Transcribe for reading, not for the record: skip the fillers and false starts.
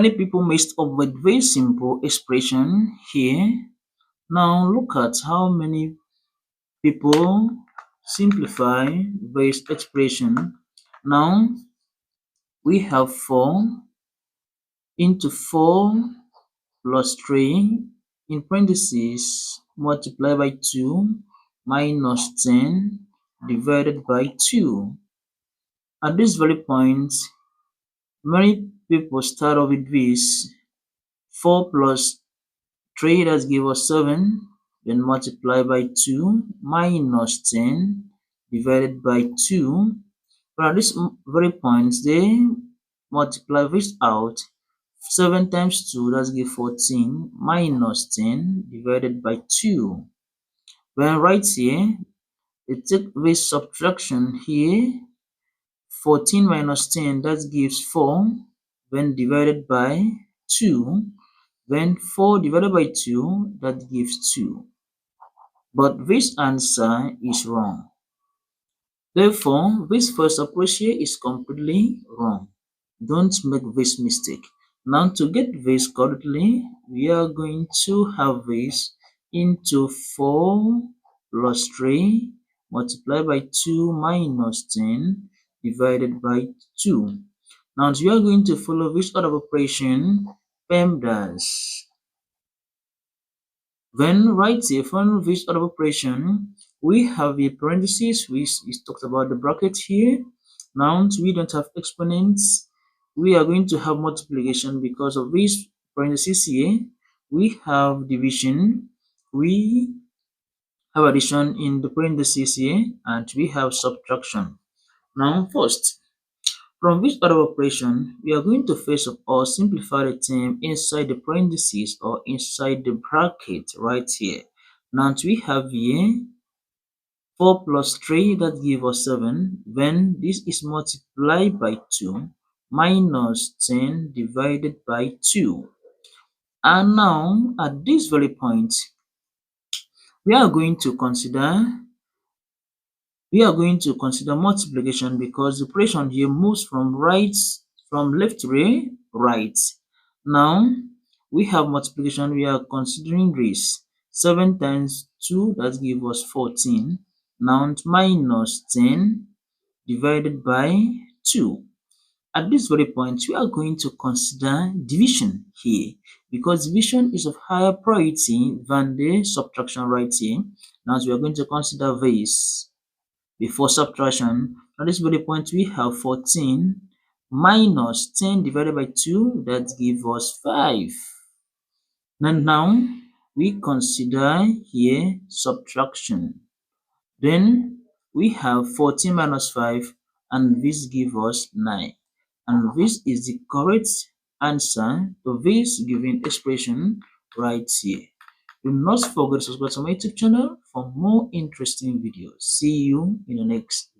many people messed up with very simple expression here. Now look at how many people simplify this expression. Now we have 4 into 4 plus 3 in parentheses multiplied by 2 minus 10 divided by 2. At this very point, many people start off with this 4 plus 3, that gives us 7, then multiply by 2 minus 10 divided by 2. But at this very point, they multiply this out. 7 times 2, that gives 14 minus 10 divided by 2. When right here, they take this subtraction here. 14 minus 10, that gives 4, when divided by 2. Then 4 divided by 2, that gives 2. But this answer is wrong. Therefore, this first approach here is completely wrong. Don't make this mistake. Now to get this correctly, we are going to have this into 4 plus 3 multiplied by 2 minus 10 divided by 2. Now we are going to follow this order of operation, PEMDAS. Then right here from this order of operation, we have a parentheses, which is talked about the bracket here. Now we don't have exponents. We are going to have multiplication because of this parentheses here. We have division, we have addition in the parentheses here, and we have subtraction. Now first, from this order of operation, we are going to first of all simplify the term inside the parentheses or inside the bracket right here. Now we have here 4 plus 3, that gives us 7. Then this is multiplied by 2 minus 10 divided by 2. And now at this very point, we are going to consider multiplication because the operation here moves from left to right. Now we have multiplication. We are considering this 7 times 2, that gives us 14. Now minus 10 divided by 2. At this very point, we are going to consider division here because division is of higher priority than the subtraction right here. Now we are going to consider this before subtraction. At this very point, we have 14 minus 10 divided by 2, that gives us 5. And now we consider here subtraction. Then we have 14 minus 5, and this gives us 9. And this is the correct answer to this given expression right here. Do not forget to subscribe to my YouTube channel for more interesting videos. See you in the next